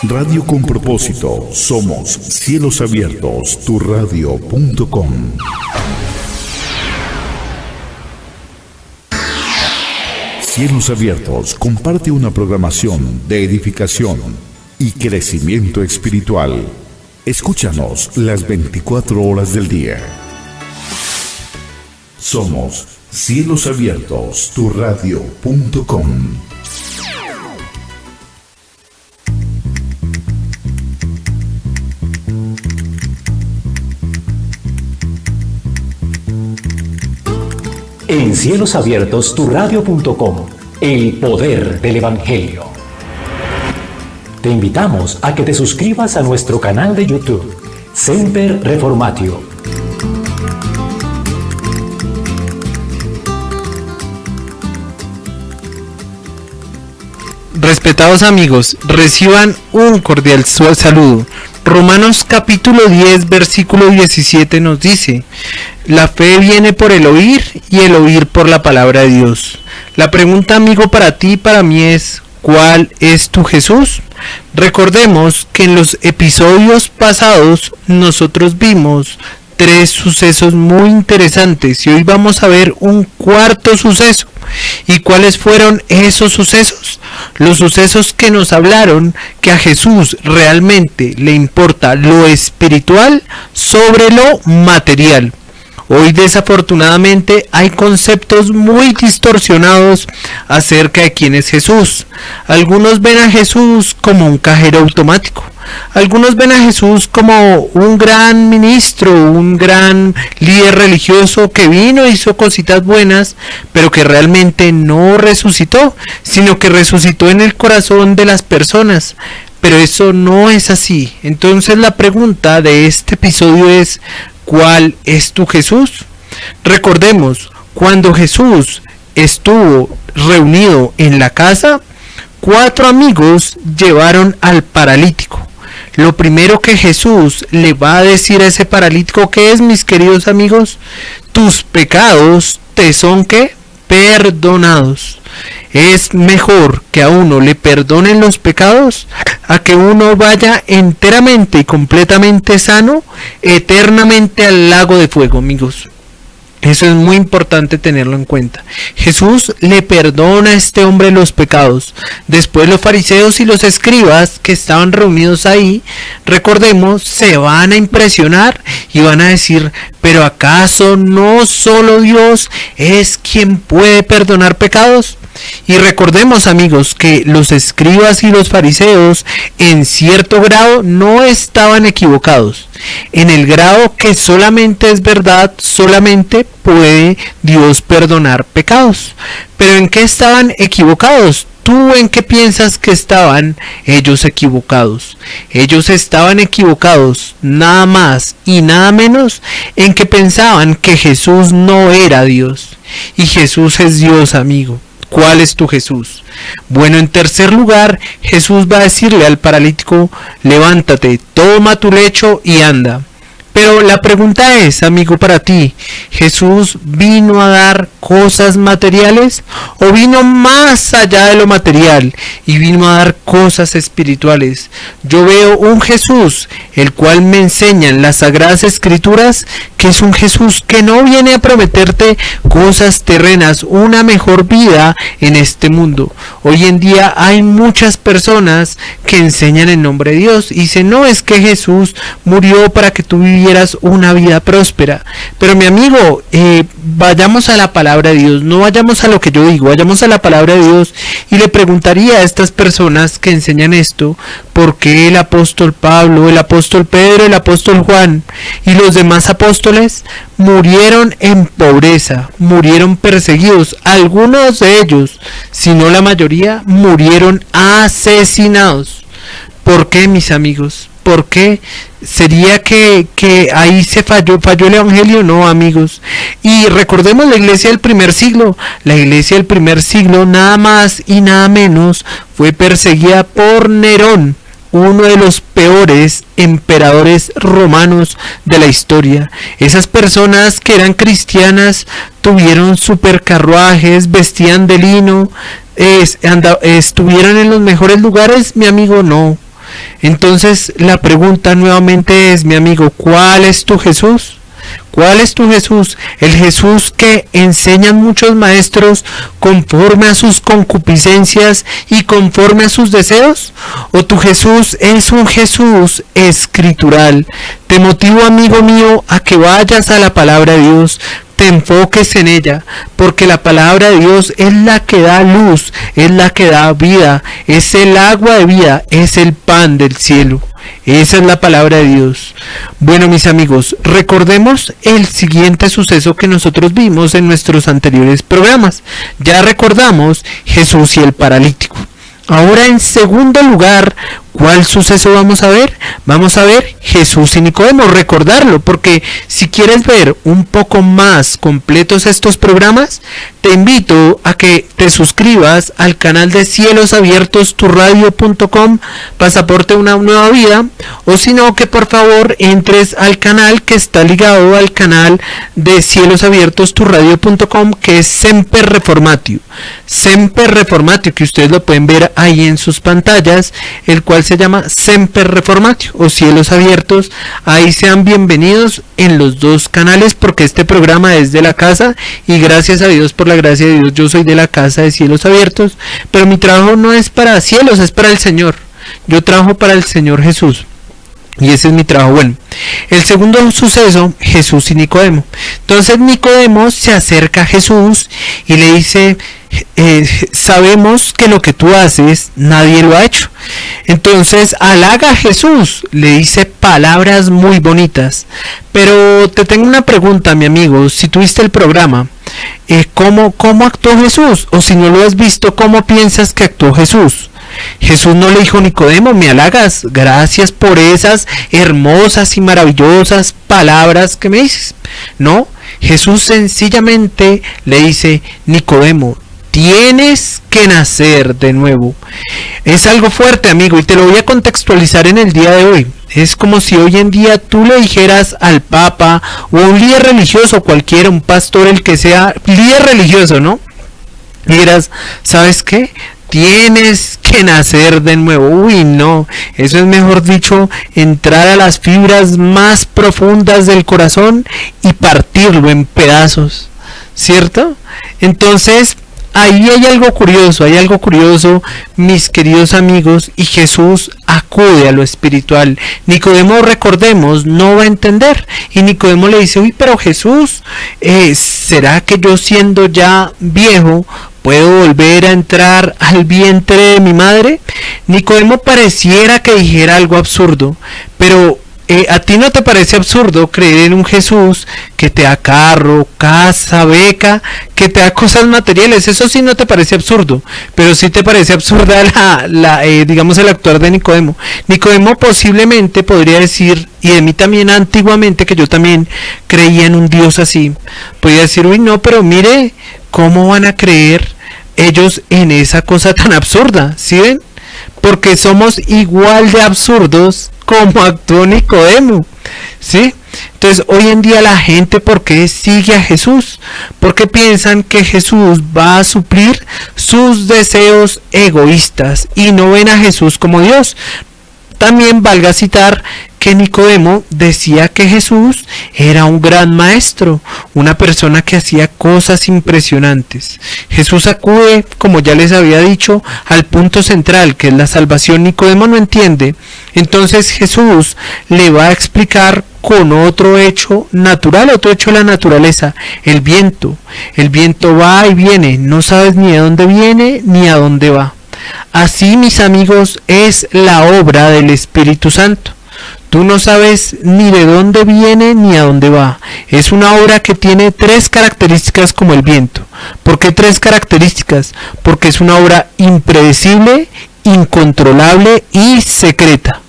Radio con propósito. Somos Cielos Abiertos, turradio.com. Cielos Abiertos comparte una programación de edificación y crecimiento espiritual. Escúchanos las 24 horas del día. Somos Cielos Abiertos, turradio.com. En Cielos Abiertos, turradio.com, el poder del Evangelio. Te invitamos a que te suscribas a nuestro canal de YouTube, Semper Reformatio. Respetados amigos, reciban un cordial saludo. Romanos capítulo 10, versículo 17 nos dice: la fe viene por el oír y el oír por la palabra de Dios. La pregunta, amigo, para ti y para mí es: ¿cuál es tu Jesús? Recordemos que en los episodios pasados nosotros vimos 3 sucesos muy interesantes y hoy vamos a ver un cuarto suceso. ¿Y cuáles fueron esos sucesos? Los sucesos que nos hablaron que a Jesús realmente le importa lo espiritual sobre lo material. Hoy desafortunadamente hay conceptos muy distorsionados acerca de quién es Jesús. Algunos ven a Jesús como un cajero automático. Algunos ven a Jesús como un gran ministro, un gran líder religioso que vino, hizo cositas buenas, pero que realmente no resucitó, sino que resucitó en el corazón de las personas. Pero eso no es así. Entonces la pregunta de este episodio es: ¿cuál es tu Jesús? Recordemos, cuando Jesús estuvo reunido en la casa, 4 amigos llevaron al paralítico. Lo primero que Jesús le va a decir a ese paralítico, ¿qué es, mis queridos amigos? Tus pecados te son, ¿qué? Perdonados. Es mejor que a uno le perdonen los pecados a que uno vaya enteramente y completamente sano, eternamente al lago de fuego, amigos. Eso es muy importante tenerlo en cuenta. Jesús le perdona a este hombre los pecados. Después los fariseos y los escribas que estaban reunidos ahí, recordemos, se van a impresionar y van a decir: ¿pero acaso no solo Dios es quien puede perdonar pecados? Y recordemos, amigos, que los escribas y los fariseos en cierto grado no estaban equivocados. En el grado que solamente es verdad, solamente puede Dios perdonar pecados. Pero ¿en qué estaban equivocados? ¿Tú en qué piensas que estaban ellos equivocados? Ellos estaban equivocados nada más y nada menos en que pensaban que Jesús no era Dios. Y Jesús es Dios, amigo. ¿Cuál es tu Jesús? Bueno, en tercer lugar, Jesús va a decirle al paralítico: levántate, toma tu lecho y anda. Pero la pregunta es, amigo, para ti: ¿Jesús vino a dar cosas materiales o vino más allá de lo material y vino a dar cosas espirituales? Yo veo un Jesús, el cual me enseña en las Sagradas Escrituras que es un Jesús que no viene a prometerte cosas terrenas, una mejor vida en este mundo. Hoy en día hay muchas personas que enseñan en nombre de Dios y dicen: no, es que Jesús murió para que tú vivieras una vida próspera. Pero mi amigo, vayamos a la palabra de Dios, no vayamos a lo que yo digo, vayamos a la palabra de Dios. Y le preguntaría a estas personas que enseñan esto: ¿por qué el apóstol Pablo, el apóstol Pedro, el apóstol Juan y los demás apóstoles murieron en pobreza, murieron perseguidos? Algunos de ellos, si no la mayoría, murieron asesinados. ¿Por qué, mis amigos? ¿Por qué? ¿Sería que ahí se falló el evangelio? No, amigos. Y recordemos la iglesia del primer siglo. La iglesia del primer siglo, nada más y nada menos, fue perseguida por Nerón, uno de los peores emperadores romanos de la historia. Esas personas que eran cristianas tuvieron supercarruajes, vestían de lino, estuvieron en los mejores lugares, mi amigo. No. Entonces la pregunta nuevamente es, mi amigo, ¿cuál es tu Jesús? ¿Cuál es tu Jesús? ¿El Jesús que enseñan muchos maestros conforme a sus concupiscencias y conforme a sus deseos? ¿O tu Jesús es un Jesús escritural? Te motivo, amigo mío, a que vayas a la palabra de Dios, te enfoques en ella, porque la palabra de Dios es la que da luz, es la que da vida, es el agua de vida, es el pan del cielo. Esa es la palabra de Dios. Bueno, mis amigos, recordemos el siguiente suceso que nosotros vimos en nuestros anteriores programas. Ya recordamos Jesús y el paralítico. Ahora, en segundo lugar, ¿cuál suceso vamos a ver? Vamos a ver Jesús y Nicodemo, recordarlo, porque si quieres ver un poco más completos estos programas, te invito a que te suscribas al canal de Cielos Abiertos, turradio.com, Pasaporte una nueva vida, o si no, que por favor entres al canal que está ligado al canal de Cielos Abiertos, turradio.com, que es Semper Reformatio. Semper Reformatio, que ustedes lo pueden ver ahí en sus pantallas, el cual se llama Semper Reformatio o Cielos Abiertos. Ahí sean bienvenidos en los dos canales, porque este programa es de la casa y gracias a Dios, por la gracia de Dios, yo soy de la casa de Cielos Abiertos, pero mi trabajo no es para cielos, es para el Señor. Yo trabajo para el Señor Jesús y ese es mi trabajo. Bueno, el segundo suceso, Jesús y Nicodemo. Entonces Nicodemo se acerca a Jesús y le dice, sabemos que lo que tú haces nadie lo ha hecho. Entonces halaga a Jesús, le dice palabras muy bonitas. Pero te tengo una pregunta, mi amigo, si tuviste el programa, ¿cómo actuó Jesús? O si no lo has visto, ¿cómo piensas que actuó Jesús? Jesús no le dijo, Nicodemo, me halagas, gracias por esas hermosas y maravillosas palabras que me dices. No, Jesús sencillamente le dice, Nicodemo, tienes que nacer de nuevo. Es algo fuerte, amigo, y te lo voy a contextualizar en el día de hoy. Es como si hoy en día tú le dijeras al Papa o a un líder religioso cualquiera, un pastor, el que sea, líder religioso, ¿no? Y dirás, ¿sabes qué? Tienes que nacer de nuevo. Uy, no, eso es, mejor dicho, entrar a las fibras más profundas del corazón y partirlo en pedazos, ¿cierto? Entonces, ahí hay algo curioso, mis queridos amigos, y Jesús acude a lo espiritual. Nicodemo, recordemos, no va a entender, y Nicodemo le dice, uy, pero Jesús, ¿será que yo siendo ya viejo puedo volver a entrar al vientre de mi madre? Nicodemo pareciera que dijera algo absurdo, pero ¿a ti no te parece absurdo creer en un Jesús que te da carro, casa, beca, que te da cosas materiales? Eso sí no te parece absurdo, pero sí te parece absurda digamos, el actuar de Nicodemo. Nicodemo posiblemente podría decir, y de mí también antiguamente, que yo también creía en un Dios así, podría decir, uy, no, pero mire, ¿cómo van a creer ellos en esa cosa tan absurda? ¿Sí ven? Porque somos igual de absurdos como actuó Nicodemo, ¿sí? Entonces, hoy en día la gente, ¿por qué sigue a Jesús? Porque piensan que Jesús va a suplir sus deseos egoístas y no ven a Jesús como Dios. También valga citar que Nicodemo decía que Jesús era un gran maestro, una persona que hacía cosas impresionantes. Jesús acude, como ya les había dicho, al punto central, que es la salvación. Nicodemo no entiende. Entonces Jesús le va a explicar con otro hecho natural, otro hecho de la naturaleza, el viento. El viento va y viene, no sabes ni de dónde viene ni a dónde va. Así, mis amigos, es la obra del Espíritu Santo. Tú no sabes ni de dónde viene ni a dónde va. Es una obra que tiene tres características como el viento. ¿Por qué tres características? Porque es una obra impredecible, incontrolable y secreta.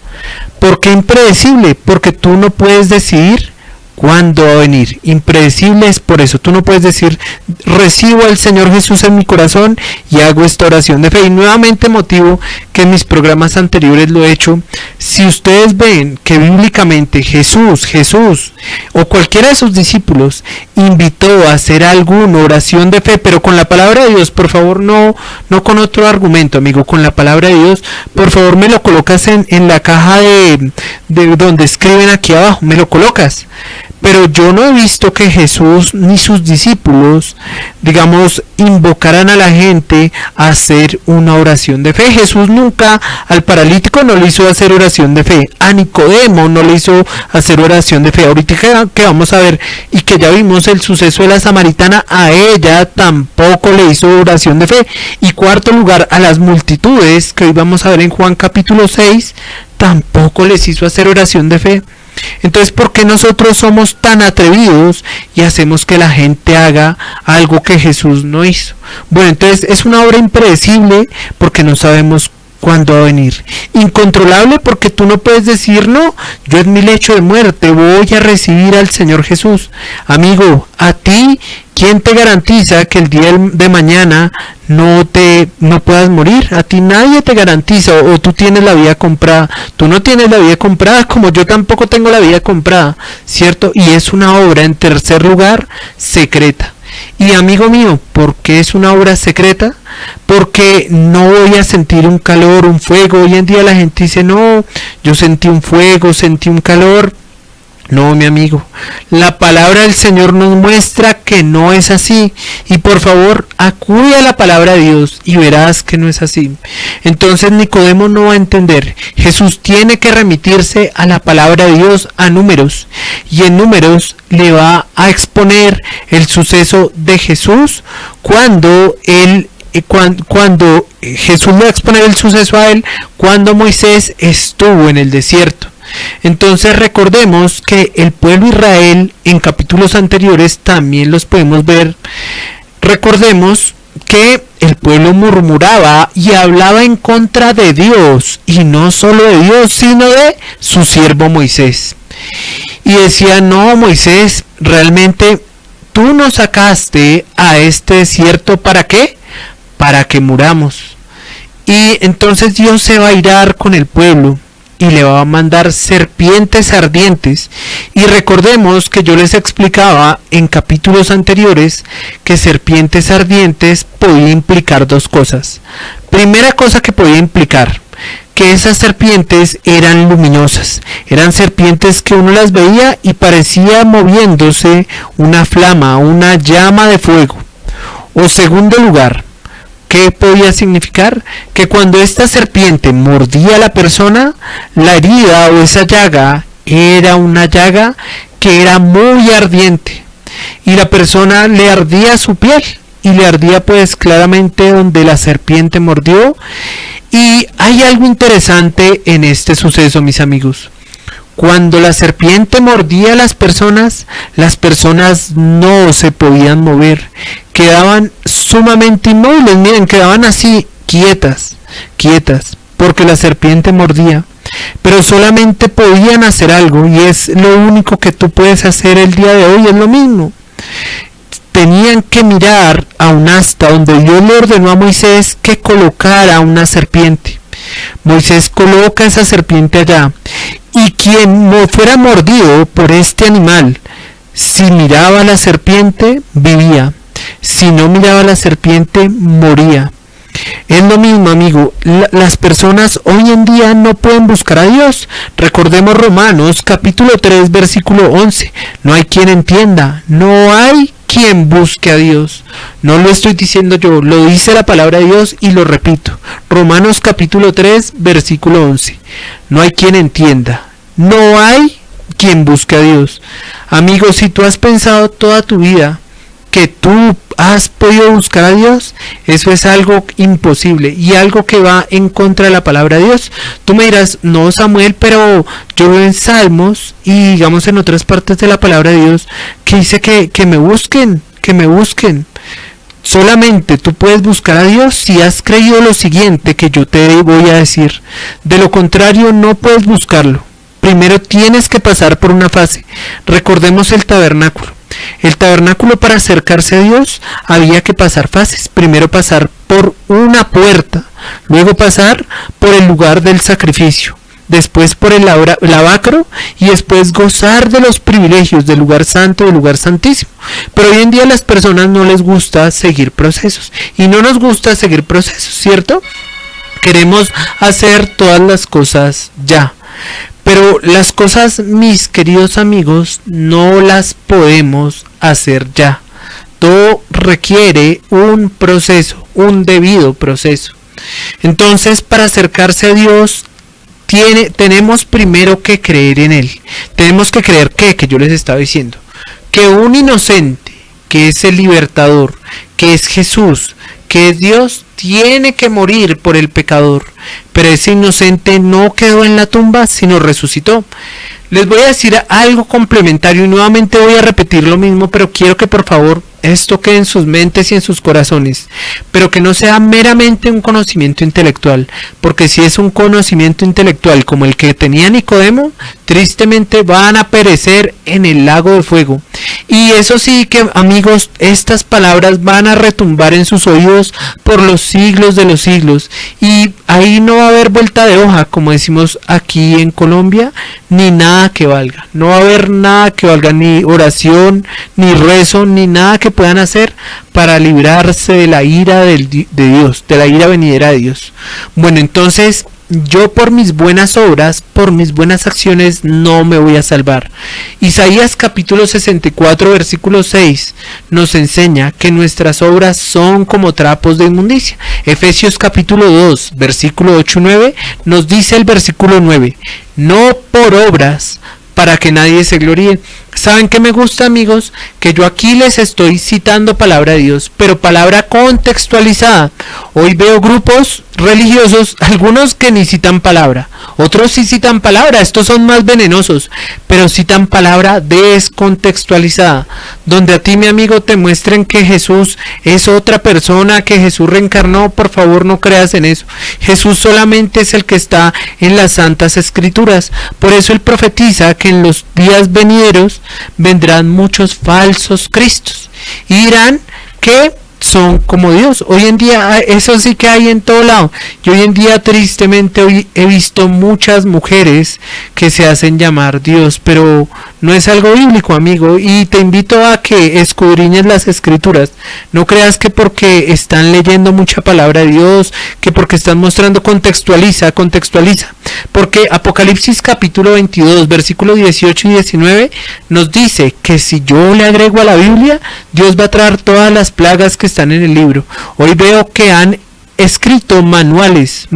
¿Por qué impredecible? Porque tú no puedes decidir cuándo va a venir. Impredecible es por eso. Tú no puedes decir, recibo al Señor Jesús en mi corazón y hago esta oración de fe. Y nuevamente motivo que en mis programas anteriores lo he hecho, Si ustedes ven que bíblicamente Jesús o cualquiera de sus discípulos invitó a hacer alguna oración de fe, pero con la palabra de Dios, por favor, no con otro argumento, amigo, con la palabra de Dios, por favor me lo colocas en la caja de donde escriben aquí abajo, me lo colocas. Pero yo no he visto que Jesús ni sus discípulos, digamos, invocaran a la gente a hacer una oración de fe. Jesús nunca al paralítico no le hizo hacer oración de fe. A Nicodemo no le hizo hacer oración de fe. Ahorita que vamos a ver y que ya vimos el suceso de la samaritana, a ella tampoco le hizo oración de fe. Y cuarto lugar, a las multitudes, que hoy vamos a ver en Juan capítulo 6, tampoco les hizo hacer oración de fe. Entonces, ¿por qué nosotros somos tan atrevidos y hacemos que la gente haga algo que Jesús no hizo? Bueno, entonces es una obra impredecible porque no sabemos cuándo va a venir. Incontrolable porque tú no puedes decir, no, yo en mi lecho de muerte voy a recibir al Señor Jesús. Amigo, a ti, ¿quién te garantiza que el día de mañana no puedas morir? A ti nadie te garantiza, o tú tienes la vida comprada. Tú no tienes la vida comprada, como yo tampoco tengo la vida comprada, ¿cierto? Y es una obra, en tercer lugar, secreta. Y amigo mío, ¿por qué es una obra secreta? Porque no voy a sentir un calor, un fuego. Hoy en día la gente dice, no, yo sentí un fuego, sentí un calor. No, mi amigo, la palabra del Señor nos muestra que no es así. Y por favor, acude a la palabra de Dios y verás que no es así. Entonces Nicodemo no va a entender. Jesús tiene que remitirse a la palabra de Dios, a Números. Y en Números le va a exponer el suceso de Jesús cuando Jesús le va a exponer el suceso a él cuando Moisés estuvo en el desierto. Entonces recordemos que el pueblo de Israel en capítulos anteriores también los podemos ver. Recordemos que el pueblo murmuraba y hablaba en contra de Dios, y no solo de Dios, sino de su siervo Moisés. Y decía, no, Moisés, realmente tú nos sacaste a este desierto, ¿para qué? Para que muramos. Y entonces Dios se va a irar con el pueblo y le va a mandar serpientes ardientes. Y recordemos que yo les explicaba en capítulos anteriores que serpientes ardientes podía implicar dos cosas. Primera cosa que podía implicar, que esas serpientes eran luminosas, eran serpientes que uno las veía y parecía moviéndose una flama, una llama de fuego. O segundo lugar, ¿qué podía significar? Que cuando esta serpiente mordía a la persona, la herida o esa llaga era una llaga que era muy ardiente. Y la persona le ardía su piel. Y le ardía pues claramente donde la serpiente mordió. Y hay algo interesante en este suceso, mis amigos. Cuando la serpiente mordía a las personas no se podían mover, quedaban sumamente inmóviles, miren, quedaban así, quietas, porque la serpiente mordía, pero solamente podían hacer algo, y es lo único que tú puedes hacer el día de hoy, es lo mismo. Tenían que mirar a un asta donde Dios le ordenó a Moisés que colocara una serpiente. Moisés coloca esa serpiente allá, y quien no fuera mordido por este animal, si miraba a la serpiente, vivía. Si no miraba a la serpiente, moría. Es lo mismo, amigo. Las personas hoy en día no pueden buscar a Dios. Recordemos Romanos capítulo 3 versículo 11. No hay quien entienda, no hay quien busque a Dios. No lo estoy diciendo yo, lo dice la palabra de Dios y lo repito. Romanos capítulo 3 versículo 11. No hay quien entienda, no hay quien busque a Dios. Amigo, si tú has pensado toda tu vida que tú has podido buscar a Dios, eso es algo imposible y algo que va en contra de la palabra de Dios. Tú me dirás, no, Samuel, pero yo veo en Salmos y digamos en otras partes de la palabra de Dios que dice que me busquen, Solamente tú puedes buscar a Dios si has creído lo siguiente que yo te voy a decir. De lo contrario, no puedes buscarlo. Primero tienes que pasar por una fase. Recordemos el tabernáculo. El tabernáculo, para acercarse a Dios, había que pasar fases. Primero pasar por una puerta, luego pasar por el lugar del sacrificio, después por el lavacro y después gozar de los privilegios del lugar santo y del lugar santísimo. Pero hoy en día a las personas no les gusta seguir procesos y no nos gusta seguir procesos, ¿cierto? Queremos hacer todas las cosas ya. Pero las cosas, mis queridos amigos, no las podemos hacer ya. Todo requiere un proceso, un debido proceso. Entonces, para acercarse a Dios, tenemos primero que creer en Él. Tenemos que creer que yo les estaba diciendo, que un inocente, que es el libertador, que es Jesús, que es Dios, tiene que morir por el pecador. Pero ese inocente no quedó en la tumba, sino resucitó. Les voy a decir algo complementario y nuevamente voy a repetir lo mismo, pero quiero que por favor esto quede en sus mentes y en sus corazones, pero que no sea meramente un conocimiento intelectual, porque si es un conocimiento intelectual como el que tenía Nicodemo, tristemente van a perecer en el lago de fuego. Y eso sí que, amigos, estas palabras van a retumbar en sus oídos por los siglos de los siglos, y ahí no va a haber vuelta de hoja, como decimos aquí en Colombia, ni nada que valga. No va a haber nada que valga, ni oración, ni rezo, ni nada que puedan hacer para librarse de la ira de Dios, de la ira venidera de Dios. Bueno, entonces yo por mis buenas obras, por mis buenas acciones no me voy a salvar. Isaías capítulo 64 versículo 6 nos enseña que nuestras obras son como trapos de inmundicia. Efesios capítulo 2 versículo 8 y 9 nos dice el versículo 9: no por obras para que nadie se gloríe. ¿Saben qué me gusta, amigos? Que yo aquí les estoy citando palabra de Dios, pero palabra contextualizada. Hoy veo grupos religiosos, algunos que ni citan palabra, otros sí citan palabra, estos son más venenosos, pero citan palabra descontextualizada, donde a ti, mi amigo, te muestren que Jesús es otra persona, que Jesús reencarnó. Por favor, no creas en eso. Jesús solamente es el que está en las Santas Escrituras. Por eso él profetiza que en los días venideros vendrán muchos falsos cristos y dirán que son como Dios. Hoy en día eso sí que hay en todo lado. Y hoy en día tristemente hoy he visto muchas mujeres que se hacen llamar Dios, pero no es algo bíblico, amigo, y te invito a que escudriñes las escrituras. No creas que porque están leyendo mucha palabra de Dios, que porque están mostrando, contextualiza, porque Apocalipsis capítulo 22 versículos 18 y 19 nos dice que si yo le agrego a la Biblia, Dios va a traer todas las plagas que están en el libro. Hoy veo que han escrito manuales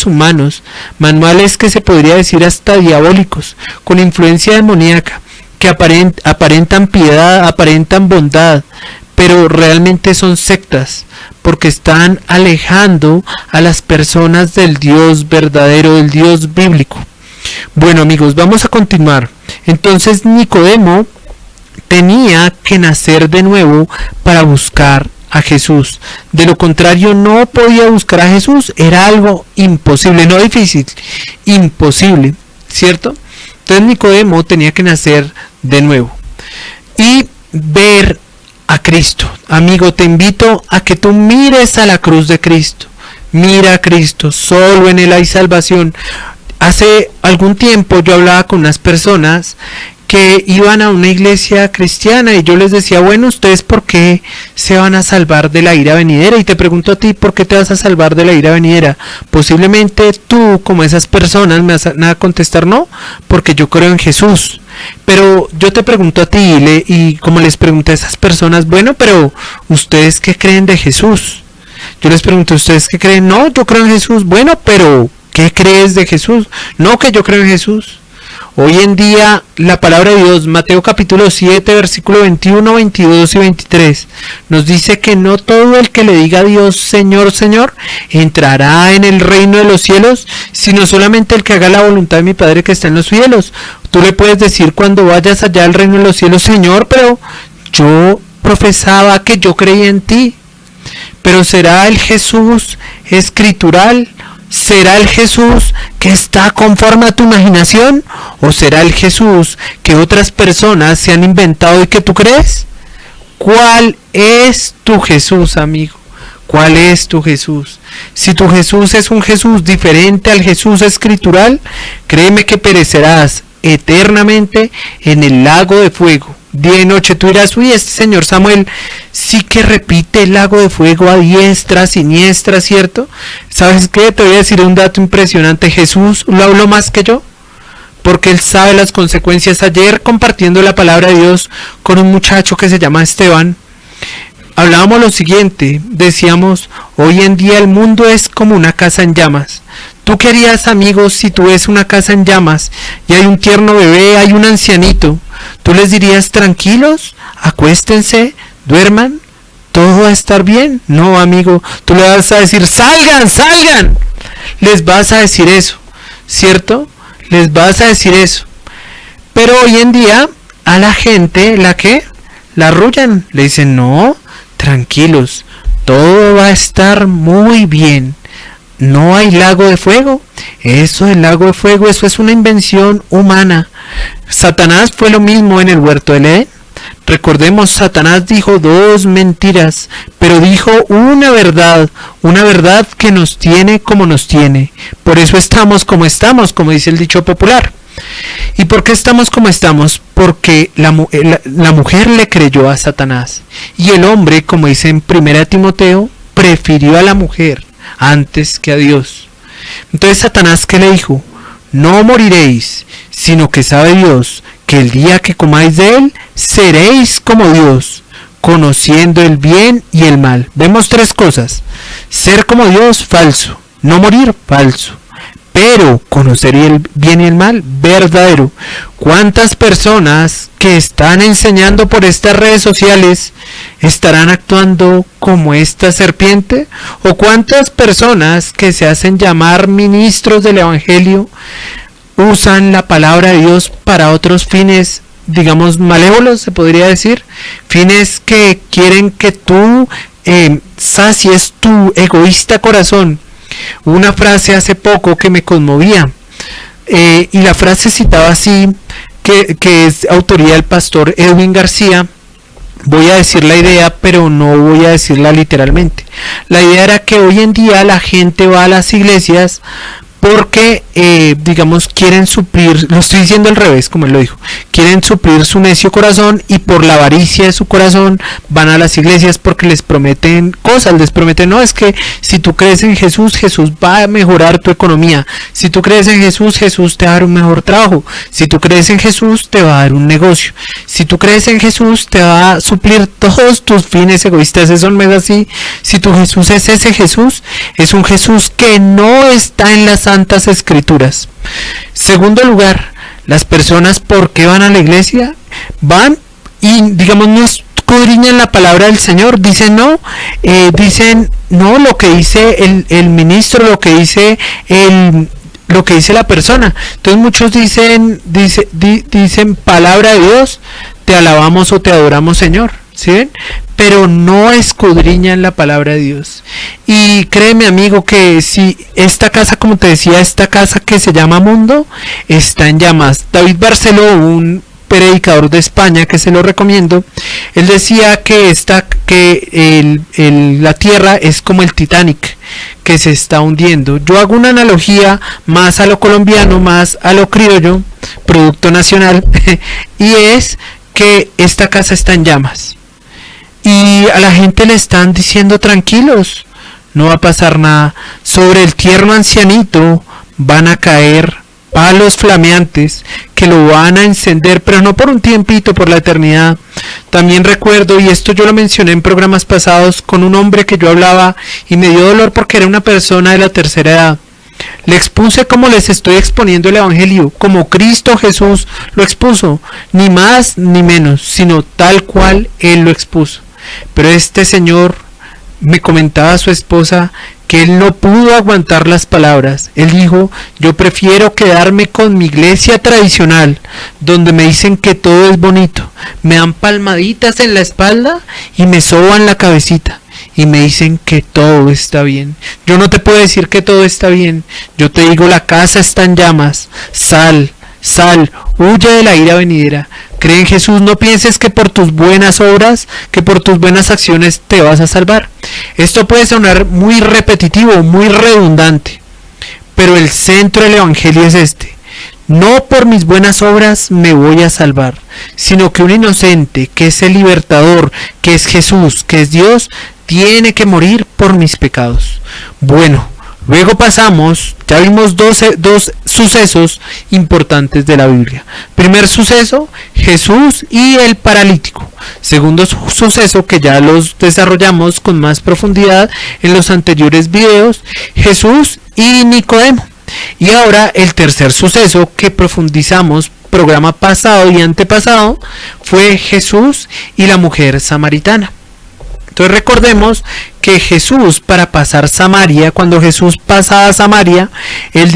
humanos, manuales que se podría decir hasta diabólicos, con influencia demoníaca, que aparentan piedad, aparentan bondad, pero realmente son sectas, porque están alejando a las personas del Dios verdadero, del Dios bíblico. Bueno, amigos, vamos a continuar. Entonces Nicodemo tenía que nacer de nuevo para buscar a Jesús. De lo contrario no podía buscar a Jesús. Era algo imposible, no difícil, imposible, ¿cierto? Entonces Nicodemo tenía que nacer de nuevo y ver a Cristo. Amigo, te invito a que tú mires a la cruz de Cristo. Mira a Cristo, solo en Él hay salvación. Hace algún tiempo yo hablaba con unas personas que iban a una iglesia cristiana y yo les decía, bueno, ¿ustedes por qué se van a salvar de la ira venidera? Y te pregunto a ti, ¿por qué te vas a salvar de la ira venidera? Posiblemente tú, como esas personas, me vas a contestar, no, porque yo creo en Jesús. Pero yo te pregunto a ti y como les pregunté a esas personas, bueno, pero ¿ustedes qué creen de Jesús? Yo les pregunto, ¿ustedes qué creen? No, yo creo en Jesús. Bueno, pero ¿qué crees de Jesús? No, que yo creo en Jesús. Hoy en día la palabra de Dios, Mateo capítulo 7, versículo 21, 22 y 23, nos dice que no todo el que le diga a Dios, Señor, Señor, entrará en el reino de los cielos, sino solamente el que haga la voluntad de mi Padre que está en los cielos. Tú le puedes decir cuando vayas allá al reino de los cielos, Señor, pero yo profesaba que yo creía en ti. Pero ¿será el Jesús escritural? ¿Será el Jesús que está conforme a tu imaginación? ¿O será el Jesús que otras personas se han inventado y que tú crees? ¿Cuál es tu Jesús, amigo? ¿Cuál es tu Jesús? Si tu Jesús es un Jesús diferente al Jesús escritural, créeme que perecerás eternamente en el lago de fuego. Día y noche tú dirás, uy, este señor Samuel sí que repite el lago de fuego a diestra, siniestra, ¿cierto? ¿Sabes qué? Te voy a decir un dato impresionante. Jesús lo habló más que yo, porque él sabe las consecuencias. Ayer, compartiendo la palabra de Dios con un muchacho que se llama Esteban, hablábamos lo siguiente, decíamos, hoy en día el mundo es como una casa en llamas. ¿Tú qué harías, amigos, si tú ves una casa en llamas y hay un tierno bebé, hay un ancianito? ¿Tú les dirías, tranquilos, acuéstense, duerman, todo va a estar bien? No, amigo, tú le vas a decir, salgan, salgan. Les vas a decir eso, ¿cierto? Les vas a decir eso. Pero hoy en día a la gente, ¿la qué? La arrullan, le dicen, no, tranquilos, todo va a estar muy bien. No hay lago de fuego. Eso del lago de fuego, eso es una invención humana. Satanás fue lo mismo en el huerto del Edén. Recordemos, Satanás dijo 2 mentiras, pero dijo una verdad que nos tiene como nos tiene. Por eso estamos, como dice el dicho popular. ¿Y por qué estamos como estamos? Porque la mujer le creyó a Satanás. Y el hombre, como dice en 1 Timoteo, prefirió a la mujer antes que a Dios. Entonces Satanás, ¿qué le dijo? No moriréis, sino que sabe Dios que el día que comáis de él, seréis como Dios, conociendo el bien y el mal. Vemos 3 cosas. Ser como Dios, falso. No morir, falso. Pero conocer el bien y el mal, verdadero. ¿Cuántas personas que están enseñando por estas redes sociales estarán actuando como esta serpiente? ¿O cuántas personas que se hacen llamar ministros del Evangelio usan la palabra de Dios para otros fines, digamos, malévolos, se podría decir? Fines que quieren que tú sacies tu egoísta corazón. Una frase hace poco que me conmovía, y la frase citaba así, que es autoría del pastor Edwin García. Voy a decir la idea, pero no voy a decirla literalmente. La idea era que hoy en día la gente va a las iglesias porque, digamos, quieren suplir, lo estoy diciendo al revés, como él lo dijo, quieren suplir su necio corazón, y por la avaricia de su corazón van a las iglesias porque les prometen cosas, les prometen, no, es que si tú crees en Jesús, Jesús va a mejorar tu economía, si tú crees en Jesús, Jesús te va a dar un mejor trabajo, si tú crees en Jesús, te va a dar un negocio, si tú crees en Jesús, te va a suplir todos tus fines egoístas. Eso no es así. Si tu Jesús es ese Jesús, es un Jesús que no está en las Santas Escrituras. Segundo lugar, las personas, ¿por qué van a la iglesia? Van y, digamos, no escudriñan la palabra del Señor. Dicen no, lo que dice el ministro, lo que dice la persona. Entonces muchos dicen palabra de Dios, te alabamos o te adoramos, Señor, ¿sí ven? Pero no escudriñan la palabra de Dios. Y créeme, amigo, que si esta casa, como te decía, esta casa que se llama mundo, está en llamas. David Barceló, un predicador de España que se lo recomiendo, él decía que la tierra es como el Titanic, que se está hundiendo. Yo hago una analogía más a lo colombiano, más a lo criollo, producto nacional, y es que esta casa está en llamas. Y a la gente le están diciendo, tranquilos, no va a pasar nada. Sobre el tierno ancianito van a caer palos flameantes que lo van a encender, pero no por un tiempito, por la eternidad. También recuerdo, y esto yo lo mencioné en programas pasados, con un hombre que yo hablaba y me dio dolor porque era una persona de la tercera edad. Le expuse como les estoy exponiendo el Evangelio, como Cristo Jesús lo expuso, ni más ni menos, sino tal cual Él lo expuso. Pero este señor me comentaba a su esposa que él no pudo aguantar las palabras. Él dijo, yo prefiero quedarme con mi iglesia tradicional, donde me dicen que todo es bonito, me dan palmaditas en la espalda y me soban la cabecita y me dicen que todo está bien. Yo no te puedo decir que todo está bien, yo te digo, la casa está en llamas, sal, Sal, huye de la ira venidera. Cree en Jesús, no pienses que por tus buenas obras, que por tus buenas acciones te vas a salvar. Esto puede sonar muy repetitivo, muy redundante, pero el centro del Evangelio es este. No por mis buenas obras me voy a salvar, sino que un inocente, que es el libertador, que es Jesús, que es Dios, tiene que morir por mis pecados. Bueno, luego pasamos, ya vimos dos sucesos importantes de la Biblia. Primer suceso, Jesús y el paralítico. Segundo suceso, que ya los desarrollamos con más profundidad en los anteriores videos, Jesús y Nicodemo. Y ahora el tercer suceso que profundizamos programa pasado y antepasado fue Jesús y la mujer samaritana. Entonces recordemos que Jesús, para pasar Samaria, cuando Jesús pasaba Samaria, él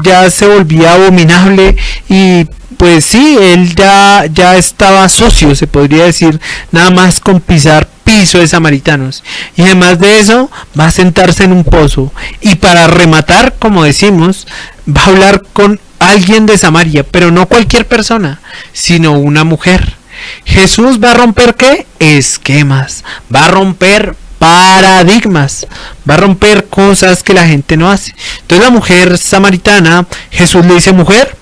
ya se volvía abominable y pues sí, él ya estaba socio, se podría decir, nada más con pisar piso de samaritanos. Y además de eso, va a sentarse en un pozo. Y para rematar, como decimos, va a hablar con alguien de Samaria, pero no cualquier persona, sino una mujer. Jesús va a romper ¿qué? Esquemas, va a romper paradigmas, va a romper cosas que la gente no hace. Entonces la mujer samaritana, Jesús le dice: mujer,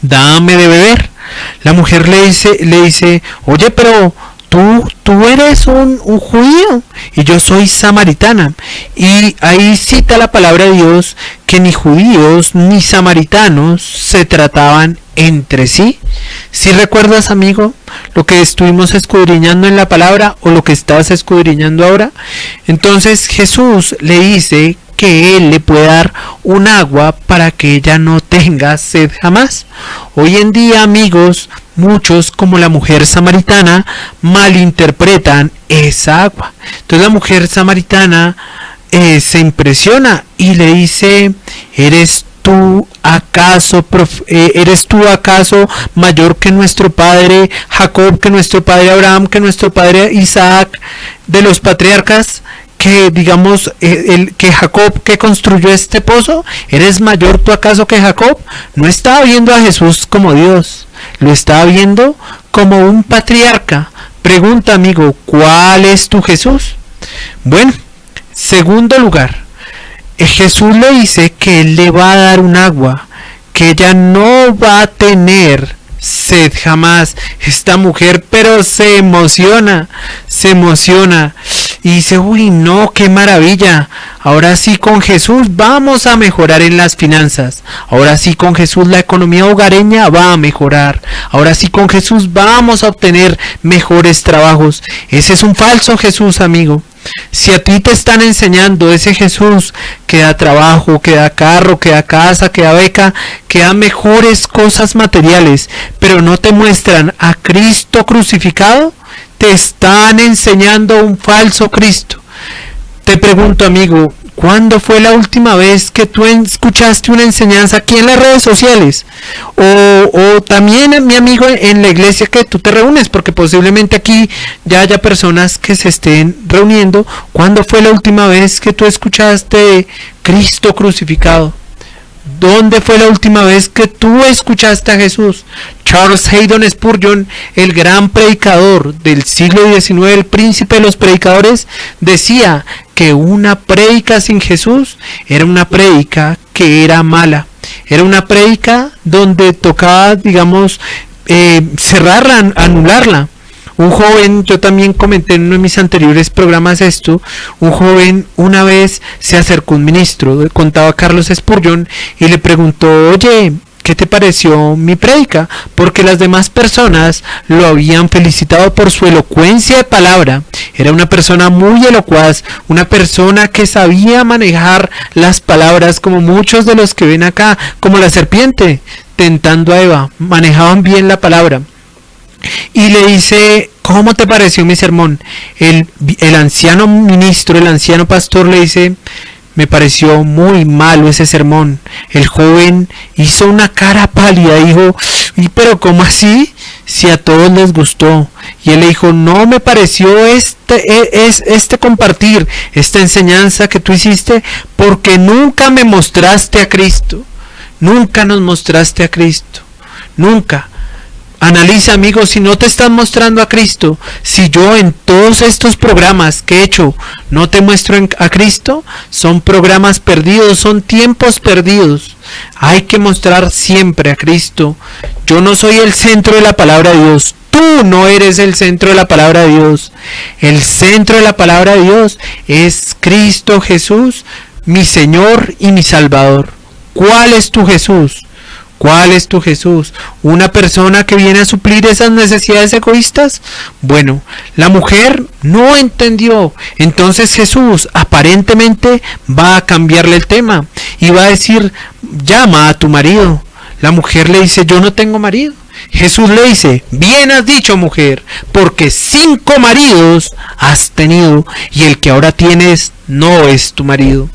dame de beber. La mujer le dice, oye, pero tú eres un judío y yo soy samaritana. Y ahí cita la palabra de Dios que ni judíos ni samaritanos se trataban entre sí. ¿Sí recuerdas, amigo, lo que estuvimos escudriñando en la palabra o lo que estás escudriñando ahora? Entonces Jesús le dice que él le puede dar un agua para que ella no tenga sed jamás. Hoy en día, amigos, muchos, como la mujer samaritana, malinterpretan esa agua. Entonces la mujer samaritana se impresiona y le dice: ¿Eres tú acaso mayor que nuestro padre Jacob, que nuestro padre Abraham, que nuestro padre Isaac, de los patriarcas? Que digamos, que Jacob, que construyó este pozo, ¿eres mayor tú acaso que Jacob? No estaba viendo a Jesús como Dios, lo estaba viendo como un patriarca. Pregunta, amigo, ¿cuál es tu Jesús? Bueno, segundo lugar, Jesús le dice que él le va a dar un agua, que ella no va a tener sed jamás. Esta mujer pero se emociona y dice: uy, no, qué maravilla, ahora sí con Jesús vamos a mejorar en las finanzas, ahora sí con Jesús la economía hogareña va a mejorar, ahora sí con Jesús vamos a obtener mejores trabajos. Ese es un falso Jesús, amigo. Si a ti te están enseñando ese Jesús que da trabajo, que da carro, que da casa, que da beca, que da mejores cosas materiales, pero no te muestran a Cristo crucificado, te están enseñando un falso Cristo. Te pregunto, amigo, ¿cuándo fue la última vez que tú escuchaste una enseñanza aquí en las redes sociales? O también, mi amigo, en la iglesia que tú te reúnes, porque posiblemente aquí ya haya personas que se estén reuniendo. ¿Cuándo fue la última vez que tú escuchaste Cristo crucificado? ¿Dónde fue la última vez que tú escuchaste a Jesús? Charles Haddon Spurgeon, el gran predicador del siglo XIX, el príncipe de los predicadores, decía que una prédica sin Jesús era una prédica que era mala. Era una prédica donde tocaba, digamos, cerrarla, anularla. Un joven, yo también comenté en uno de mis anteriores programas esto, un joven una vez se acercó a un ministro, contaba Carlos Spurgeon, y le preguntó: oye, ¿qué te pareció mi prédica? Porque las demás personas lo habían felicitado por su elocuencia de palabra. Era una persona muy elocuaz, una persona que sabía manejar las palabras, como muchos de los que ven acá, como la serpiente tentando a Eva, manejaban bien la palabra. Y le dice: ¿cómo te pareció mi sermón? El anciano ministro, el anciano pastor le dice: me pareció muy malo ese sermón. El joven hizo una cara pálida, dijo: ¿y pero cómo así? Si a todos les gustó. Y él le dijo: no me pareció este compartir, esta enseñanza que tú hiciste, porque nunca me mostraste a Cristo. Nunca nos mostraste a Cristo. Nunca. Analiza, amigo, si no te están mostrando a Cristo, si yo en todos estos programas que he hecho no te muestro a Cristo, son programas perdidos, son tiempos perdidos. Hay que mostrar siempre a Cristo. Yo no soy el centro de la palabra de Dios. Tú no eres el centro de la palabra de Dios. El centro de la palabra de Dios es Cristo Jesús, mi Señor y mi Salvador. ¿Cuál es tu Jesús? ¿Cuál es tu Jesús? ¿Una persona que viene a suplir esas necesidades egoístas? Bueno, la mujer no entendió. Entonces Jesús aparentemente va a cambiarle el tema y va a decir, llama a tu marido. La mujer le dice, yo no tengo marido. Jesús le dice, bien has dicho, mujer, porque 5 maridos has tenido y el que ahora tienes no es tu marido.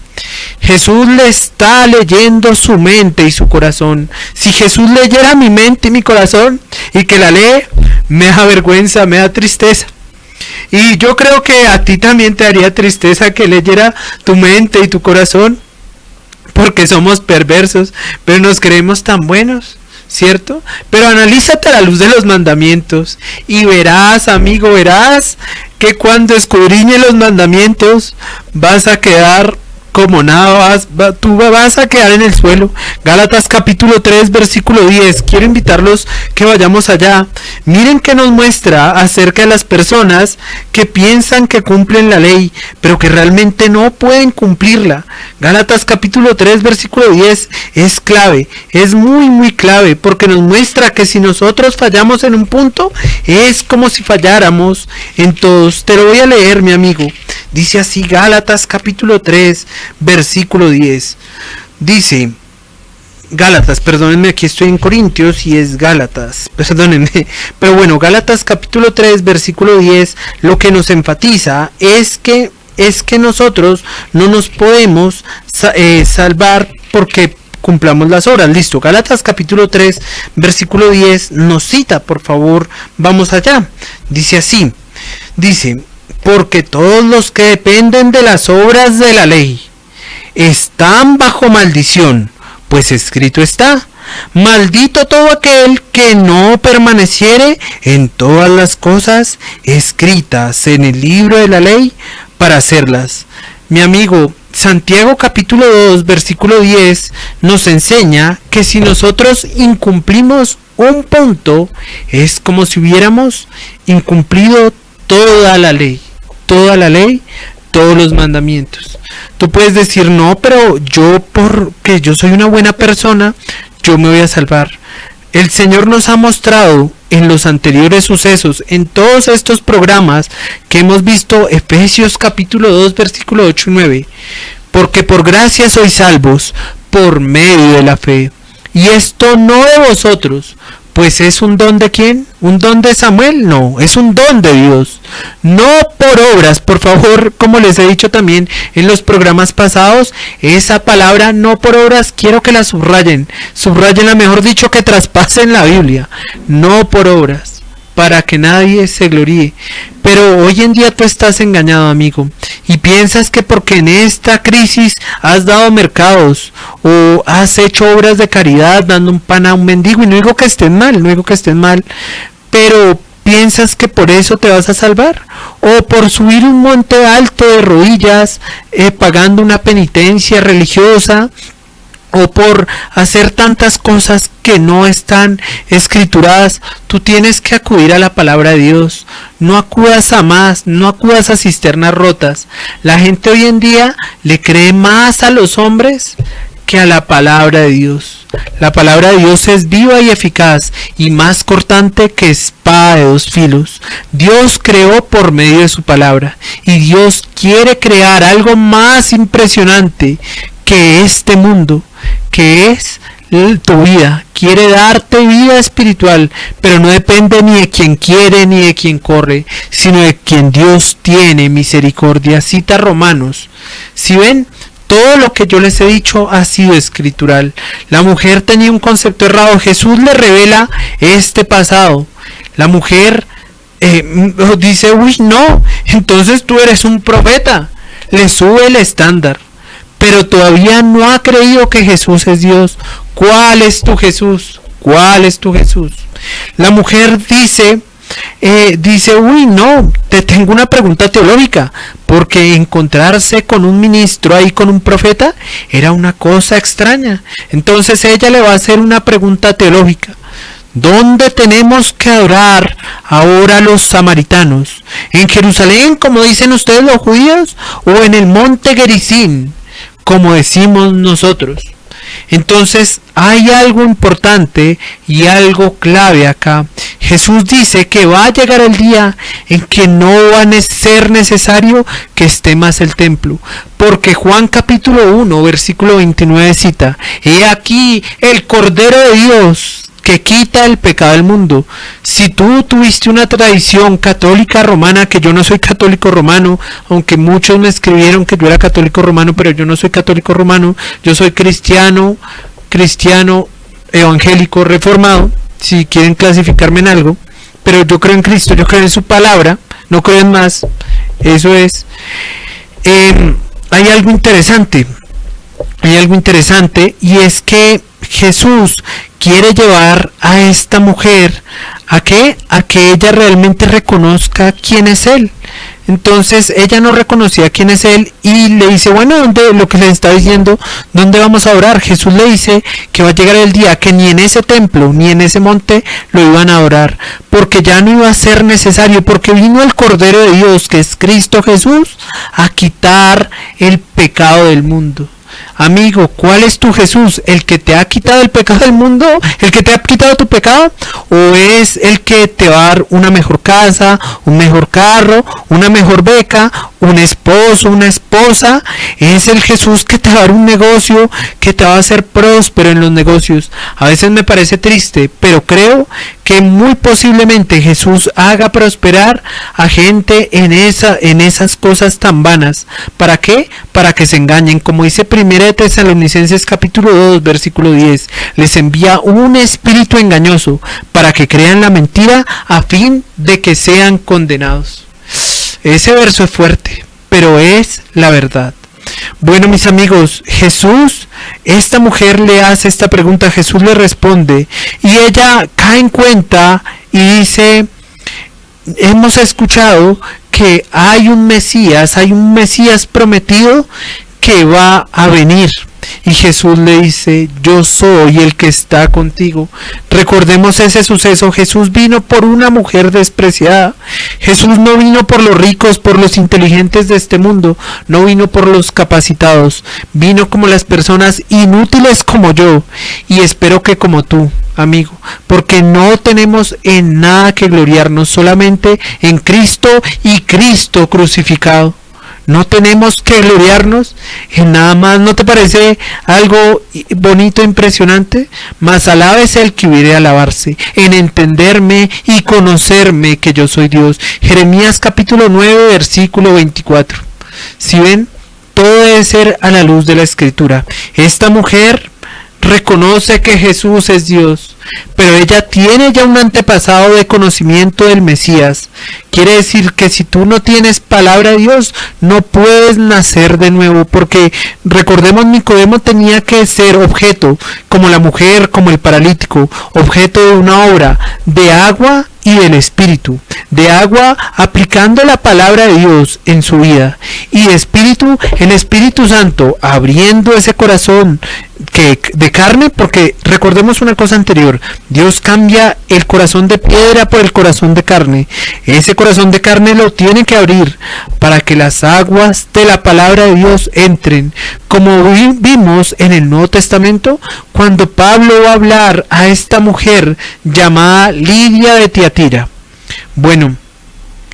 Jesús le está leyendo su mente y su corazón. Si Jesús leyera mi mente y mi corazón y que la lee, me da vergüenza, me da tristeza. Y yo creo que a ti también te daría tristeza que leyera tu mente y tu corazón, porque somos perversos, pero nos creemos tan buenos, ¿cierto? Pero analízate a la luz de los mandamientos y verás, amigo, verás que cuando escudriñes los mandamientos vas a quedar como nada, tú vas a quedar en el suelo. Gálatas capítulo 3 versículo 10. Quiero invitarlos que vayamos allá. Miren que nos muestra acerca de las personas que piensan que cumplen la ley, pero que realmente no pueden cumplirla. Gálatas capítulo 3 versículo 10 es clave, es muy clave, porque nos muestra que si nosotros fallamos en un punto, es como si falláramos en todos. Te lo voy a leer, mi amigo. Dice así Gálatas capítulo 3 versículo 10. Dice Gálatas, perdónenme, aquí estoy en Corintios y es Gálatas, perdónenme, pero bueno, Gálatas capítulo 3 versículo 10 lo que nos enfatiza es que nosotros no nos podemos salvar porque cumplamos las obras. Listo, Gálatas capítulo 3 versículo 10 nos cita, por favor, vamos allá. Dice así, dice, porque todos los que dependen de las obras de la ley están bajo maldición, pues escrito está, maldito todo aquel que no permaneciere en todas las cosas escritas en el libro de la ley para hacerlas. Mi amigo, Santiago capítulo 2 versículo 10 nos enseña que si nosotros incumplimos un punto, es como si hubiéramos incumplido toda la ley, todos los mandamientos. Tú puedes decir, no, pero yo porque yo soy una buena persona, yo me voy a salvar. El Señor nos ha mostrado en los anteriores sucesos, en todos estos programas que hemos visto, Efesios capítulo 2 versículo 8 y 9, porque por gracia sois salvos por medio de la fe, y esto no de vosotros, pues es un don de ¿quién? ¿Un don de Samuel? No, es un don de Dios. No por obras, por favor, como les he dicho también en los programas pasados, esa palabra no por obras quiero que la subrayen. Subrayenla, mejor dicho, que traspasen la Biblia. No por obras, para que nadie se gloríe. Pero hoy en día tú estás engañado, amigo, y piensas que porque en esta crisis has dado mercados o has hecho obras de caridad dando un pan a un mendigo, y no digo que estén mal, pero piensas que por eso te vas a salvar, o por subir un monte alto de rodillas pagando una penitencia religiosa, o por hacer tantas cosas que no están escrituradas. Tú tienes que acudir a la palabra de Dios. No acudas a más, no acudas a cisternas rotas. La gente hoy en día le cree más a los hombres que a la palabra de Dios. La palabra de Dios es viva y eficaz y más cortante que espada de 2 filos. Dios creó por medio de su palabra y Dios quiere crear algo más impresionante que este mundo, que es tu vida. Quiere darte vida espiritual, pero no depende ni de quien quiere ni de quien corre, sino de quien Dios tiene misericordia. Cita Romanos. Si ven, todo lo que yo les he dicho ha sido escritural. La mujer tenía un concepto errado. Jesús le revela este pasado. La mujer dice, uy, no, entonces tú eres un profeta. Le sube el estándar. pero todavía no ha creído que Jesús es Dios. ¿Cuál es tu Jesús? ¿Cuál es tu Jesús? La mujer dice, uy, no, te tengo una pregunta teológica, porque encontrarse con un ministro ahí, con un profeta, era una cosa extraña. Entonces ella le va a hacer una pregunta teológica. ¿Dónde tenemos que adorar ahora los samaritanos? ¿En Jerusalén, como dicen ustedes los judíos, o en el monte Gerizim, como decimos nosotros? Entonces hay algo importante y algo clave acá. Jesús dice que va a llegar el día en que no va a ser necesario que esté más el templo, porque Juan capítulo 1 versículo 29 cita: he aquí el Cordero de Dios que quita el pecado del mundo. Si tú tuviste una tradición católica romana, que yo no soy católico romano, aunque muchos me escribieron que yo era católico romano, pero yo no soy católico romano, yo soy cristiano evangélico reformado, si quieren clasificarme en algo, pero yo creo en Cristo, yo creo en su palabra, no creo en más. Eso es. Hay algo interesante, y es que Jesús quiere llevar a esta mujer ¿a qué? A que ella realmente reconozca quién es Él. Entonces ella no reconocía quién es Él y le dice, bueno, ¿dónde? Lo que le está diciendo, ¿dónde vamos a orar? Jesús le dice que va a llegar el día que ni en ese templo ni en ese monte lo iban a adorar, porque ya no iba a ser necesario, porque vino el Cordero de Dios, que es Cristo Jesús, a quitar el pecado del mundo. Amigo, ¿cuál es tu Jesús? ¿El que te ha quitado el pecado del mundo? ¿El que te ha quitado tu pecado? ¿O es el que te va a dar una mejor casa, un mejor carro, una mejor beca, un esposo, una esposa? ¿Es el Jesús que te va a dar un negocio, que te va a hacer próspero en los negocios? A veces me parece triste, pero creo que muy posiblemente Jesús haga prosperar a gente en esas cosas tan vanas. ¿Para qué? Para que se engañen. Como dice 1 Tesalonicenses capítulo 2 versículo 10, les envía un espíritu engañoso para que crean la mentira a fin de que sean condenados. Ese verso es fuerte, pero es la verdad. Bueno, mis amigos, Jesús, esta mujer le hace esta pregunta, Jesús le responde y ella cae en cuenta y dice, hemos escuchado que hay un Mesías prometido que va a venir. Y Jesús le dice, yo soy el que está contigo. Recordemos ese suceso. Jesús vino por una mujer despreciada. Jesús no vino por los ricos, por los inteligentes de este mundo. No vino por los capacitados. Vino como las personas inútiles como yo. Y espero que como tú, amigo. Porque no tenemos en nada que gloriarnos, solamente en Cristo y Cristo crucificado. No tenemos que gloriarnos en nada más. ¿No te parece algo bonito, impresionante? Mas alábese el que hubiere alabarse, en entenderme y conocerme que yo soy Dios. Jeremías capítulo 9 versículo 24. Si ven, todo debe ser a la luz de la Escritura. Esta mujer reconoce que Jesús es Dios, pero ella tiene ya un antepasado de conocimiento del Mesías. Quiere decir que si tú no tienes palabra de Dios, no puedes nacer de nuevo, porque recordemos, Nicodemo tenía que ser objeto, como la mujer, como el paralítico, objeto de una obra de agua y del Espíritu. De agua, aplicando la palabra de Dios en su vida, y de Espíritu, el Espíritu Santo abriendo ese corazón que de carne, porque recordemos una cosa anterior, Dios cambia el corazón de piedra por el corazón de carne. Ese corazón de carne lo tiene que abrir para que las aguas de la palabra de Dios entren, como vimos en el Nuevo Testamento cuando Pablo va a hablar a esta mujer llamada Lidia de Tiatira. Bueno,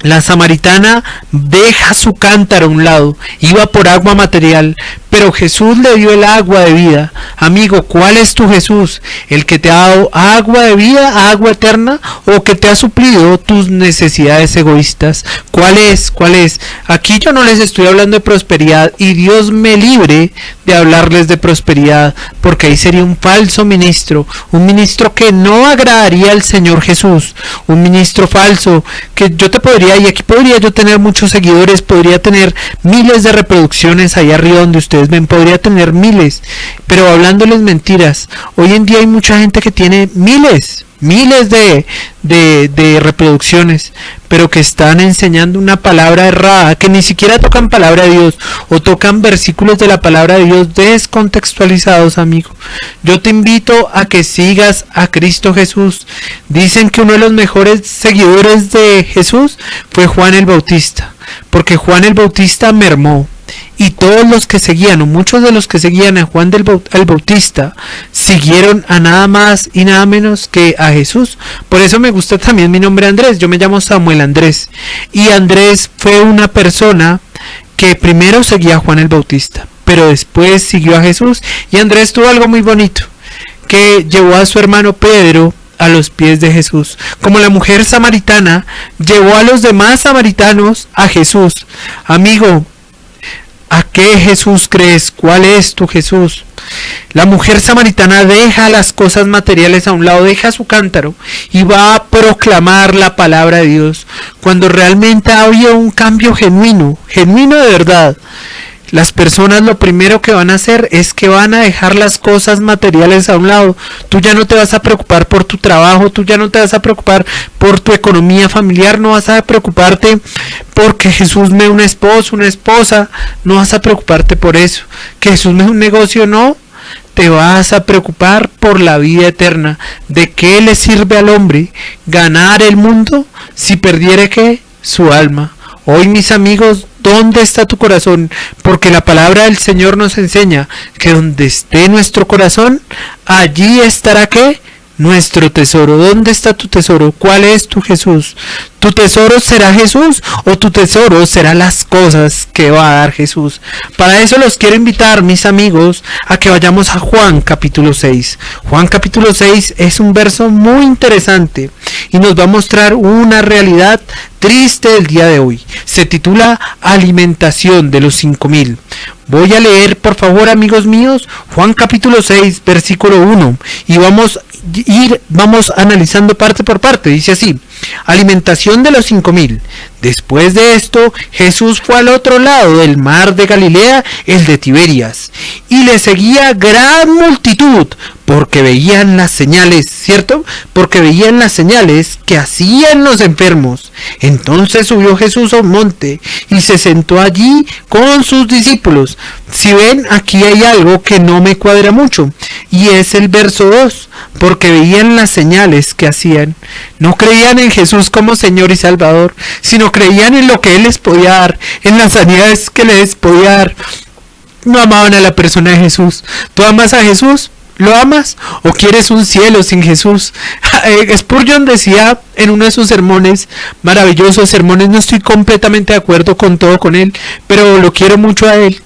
la samaritana deja su cántaro a un lado, iba por agua material, pero Jesús le dio el agua de vida. Amigo, ¿cuál es tu Jesús? ¿El que te ha dado agua de vida, agua eterna, o que te ha suplido tus necesidades egoístas? ¿Cuál es? ¿Cuál es? Aquí yo no les estoy hablando de prosperidad, y Dios me libre de hablarles de prosperidad, porque ahí sería un falso ministro, un ministro que no agradaría al Señor Jesús, un ministro falso, que yo te podría, y aquí podría yo tener muchos seguidores, podría tener miles de reproducciones ahí arriba donde ustedes ustedes ven, podría tener miles, pero hablándoles mentiras. Hoy en día hay mucha gente que tiene miles de reproducciones, pero que están enseñando una palabra errada, que ni siquiera tocan palabra de Dios, o tocan versículos de la palabra de Dios descontextualizados, amigo. Yo te invito a que sigas a Cristo Jesús. Dicen que uno de los mejores seguidores de Jesús fue Juan el Bautista, porque Juan el Bautista mermó. Y todos los que seguían, o muchos de los que seguían a Juan el Bautista, siguieron a nada más y nada menos que a Jesús. Por eso me gusta también mi nombre Andrés. Yo me llamo Samuel Andrés. Y Andrés fue una persona que primero seguía a Juan el Bautista, pero después siguió a Jesús. Y Andrés tuvo algo muy bonito, que llevó a su hermano Pedro a los pies de Jesús. Como la mujer samaritana llevó a los demás samaritanos a Jesús. Amigo, ¿a qué Jesús crees? ¿Cuál es tu Jesús? La mujer samaritana deja las cosas materiales a un lado, deja su cántaro y va a proclamar la palabra de Dios. Cuando realmente había un cambio genuino de verdad, las personas lo primero que van a hacer es que van a dejar las cosas materiales a un lado. Tú ya no te vas a preocupar por tu trabajo, tú ya no te vas a preocupar por tu economía familiar, no vas a preocuparte porque Jesús me dé un esposo, una esposa, no vas a preocuparte por eso. Que Jesús me dé un negocio, no. Te vas a preocupar por la vida eterna. ¿De qué le sirve al hombre ganar el mundo si perdiere qué? Su alma. Hoy, mis amigos, ¿dónde está tu corazón? Porque la palabra del Señor nos enseña que donde esté nuestro corazón, allí estará ¿qué? Nuestro tesoro. ¿Dónde está tu tesoro? ¿Cuál es tu Jesús? ¿Tu tesoro será Jesús o tu tesoro será las cosas que va a dar Jesús? Para eso los quiero invitar, mis amigos, a que vayamos a Juan capítulo 6. Juan capítulo 6 es un verso muy interesante y nos va a mostrar una realidad triste del día de hoy. Se titula Alimentación de los 5,000. Voy a leer, por favor, amigos míos, Juan capítulo 6, versículo 1, y vamos analizando parte por parte. Dice así: alimentación de los 5,000. Después de esto, Jesús fue al otro lado del mar de Galilea, el de Tiberias, y le seguía gran multitud, porque veían las señales, ¿cierto? Porque veían las señales que hacían los enfermos. Entonces subió Jesús a un monte y se sentó allí con sus discípulos. Si ven, aquí hay algo que no me cuadra mucho, y es el verso 2, porque veían las señales que hacían. No creían en Jesús como Señor y Salvador, sino creían en lo que Él les podía dar, en las sanidades que les podía dar. No amaban a la persona de Jesús. ¿Tú amas a Jesús? ¿Lo amas? ¿O quieres un cielo sin Jesús? Spurgeon decía en uno de sus sermones, maravillosos sermones, no estoy completamente de acuerdo con todo con él, pero lo quiero mucho a él.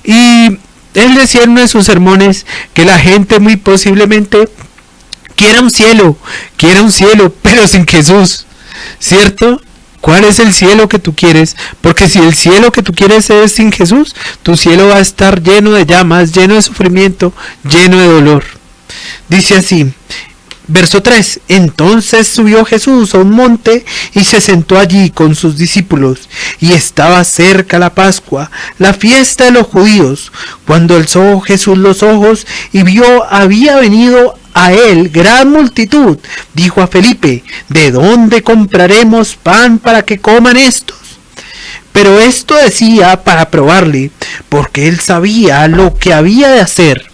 Y él decía en uno de sus sermones que la gente muy posiblemente quiera un cielo, pero sin Jesús, ¿cierto? ¿Cuál es el cielo que tú quieres? Porque si el cielo que tú quieres es sin Jesús, tu cielo va a estar lleno de llamas, lleno de sufrimiento, lleno de dolor. Dice así, verso 3, entonces subió Jesús a un monte y se sentó allí con sus discípulos, y estaba cerca la Pascua, la fiesta de los judíos. Cuando alzó Jesús los ojos y vio había venido a él gran multitud, dijo a Felipe, ¿de dónde compraremos pan para que coman estos? Pero esto decía para probarle, porque él sabía lo que había de hacer.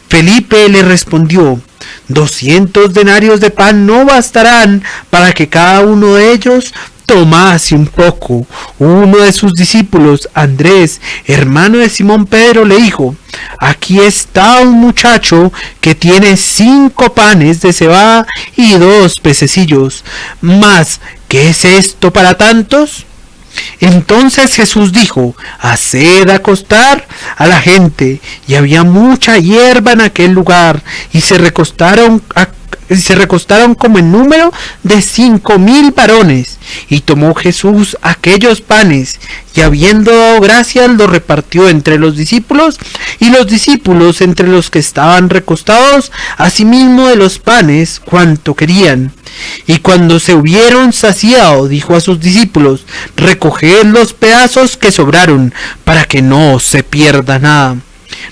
Felipe le respondió, 200 denarios de pan no bastarán para que cada uno de ellos tomase un poco. Uno de sus discípulos, Andrés, hermano de Simón Pedro, le dijo, aquí está un muchacho que tiene 5 panes de cebada y 2 pececillos. Mas, ¿qué es esto para tantos? Entonces Jesús dijo, haced acostar a la gente. Y había mucha hierba en aquel lugar, y se recostaron como en número de 5,000 varones. Y tomó Jesús aquellos panes, y habiendo dado gracias, los repartió entre los discípulos, y los discípulos entre los que estaban recostados, asimismo de los panes cuanto querían. Y cuando se hubieron saciado, dijo a sus discípulos, recoged los pedazos que sobraron, para que no se pierda nada.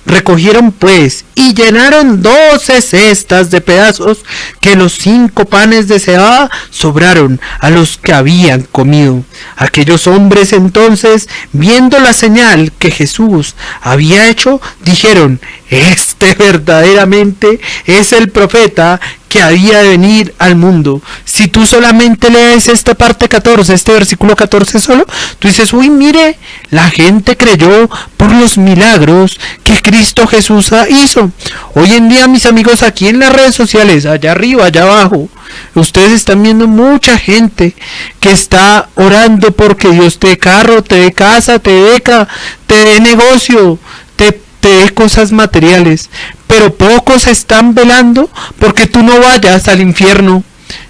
Recogieron pues y llenaron 12 cestas de pedazos, que los 5 panes de cebada sobraron a los que habían comido. Aquellos hombres entonces, viendo la señal que Jesús había hecho, dijeron: este verdaderamente es el profeta que había de venir al mundo. Si tú solamente lees esta parte 14, este versículo 14 solo, tú dices: uy, mire, la gente creyó por los milagros que Cristo Jesús hizo. Hoy en día, mis amigos, aquí en las redes sociales, allá arriba, allá abajo, ustedes están viendo mucha gente que está orando porque Dios te dé carro, te dé casa, te dé beca, te dé negocio, te dé cosas materiales, pero pocos están velando porque tú no vayas al infierno.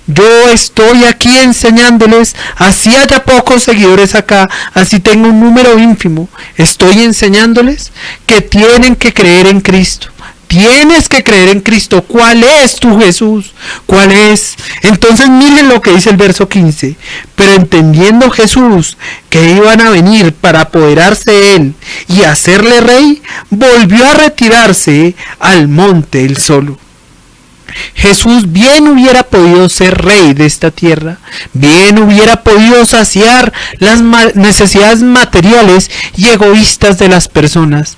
Yo estoy aquí enseñándoles, así haya pocos seguidores acá, así tengo un número ínfimo, estoy enseñándoles que tienen que creer en Cristo. Tienes que creer en Cristo. ¿Cuál es tu Jesús? ¿Cuál es? Entonces miren lo que dice el verso 15. Pero entendiendo Jesús que iban a venir para apoderarse de él y hacerle rey, volvió a retirarse al monte él solo. Jesús bien hubiera podido ser rey de esta tierra, bien hubiera podido saciar las necesidades materiales y egoístas de las personas.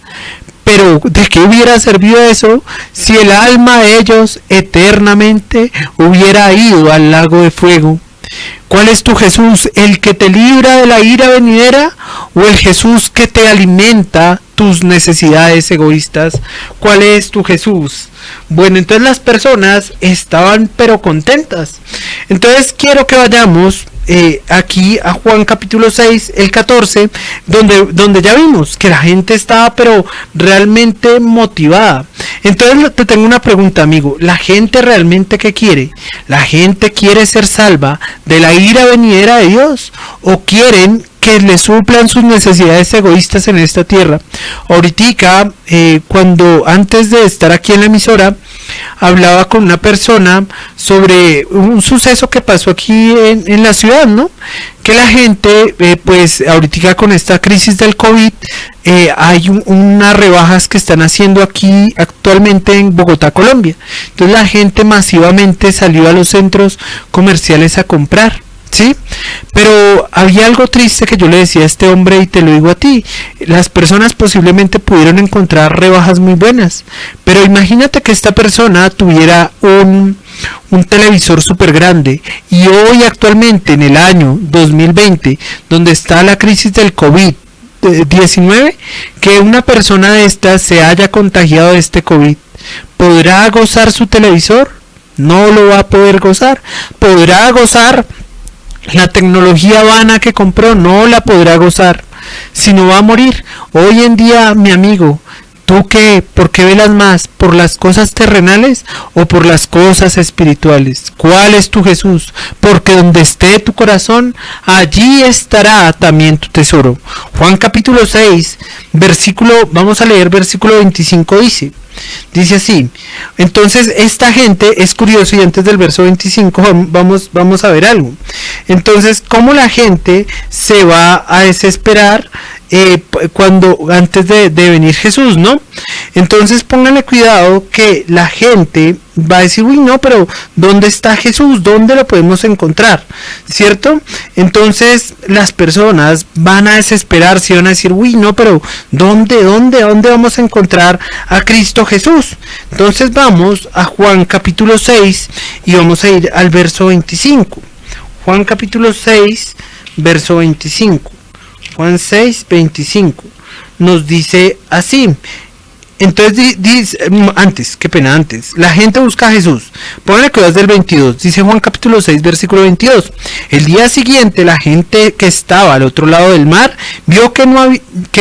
Pero ¿de qué hubiera servido eso si el alma de ellos eternamente hubiera ido al lago de fuego? ¿Cuál es tu Jesús? ¿El que te libra de la ira venidera o el Jesús que te alimenta tus necesidades egoístas? ¿Cuál es tu Jesús? Bueno, entonces las personas estaban pero contentas. Entonces quiero que vayamos aquí a Juan capítulo 6, el 14, donde ya vimos que la gente estaba pero realmente motivada. Entonces te tengo una pregunta, amigo. ¿La gente realmente qué quiere? ¿La gente quiere ser salva de la ira venidera de Dios? ¿O quieren que le suplan sus necesidades egoístas en esta tierra? Ahorita, cuando antes de estar aquí en la emisora, hablaba con una persona sobre un suceso que pasó aquí en la ciudad, ¿no? Que la gente, pues ahorita con esta crisis del COVID, hay unas rebajas que están haciendo aquí actualmente en Bogotá, Colombia. Entonces la gente masivamente salió a los centros comerciales a comprar, ¿sí? Pero había algo triste que yo le decía a este hombre y te lo digo a ti. Las personas posiblemente pudieron encontrar rebajas muy buenas, pero imagínate que esta persona tuviera un televisor súper grande y hoy actualmente en el año 2020, donde está la crisis del COVID-19, que una persona de estas se haya contagiado de este COVID, ¿podrá gozar su televisor? No lo va a poder gozar. ¿Podrá gozar la tecnología vana que compró? No la podrá gozar, sino va a morir. Hoy en día, mi amigo, ¿tú qué? ¿Por qué velas más? ¿Por las cosas terrenales o por las cosas espirituales? ¿Cuál es tu Jesús? Porque donde esté tu corazón, allí estará también tu tesoro. Juan capítulo 6, vamos a leer versículo 25, dice así. Entonces esta gente es curioso, y antes del verso 25 vamos a ver algo. Entonces, ¿cómo la gente se va a desesperar antes de venir Jesús, ¿no? Entonces pónganle cuidado que la gente va a decir: uy, no, pero ¿dónde está Jesús? ¿Dónde lo podemos encontrar? ¿Cierto? Entonces las personas van a desesperarse y van a decir: uy, no, pero ¿dónde vamos a encontrar a Cristo Jesús? Entonces vamos a Juan capítulo 6 y vamos a ir al verso 25. Juan capítulo 6, verso 25. Juan 6, 25 nos dice así. Entonces dice, antes, la gente busca a Jesús. Pónganle cuidado del 22. Dice Juan capítulo 6, versículo 22. El día siguiente la gente que estaba al otro lado del mar vio que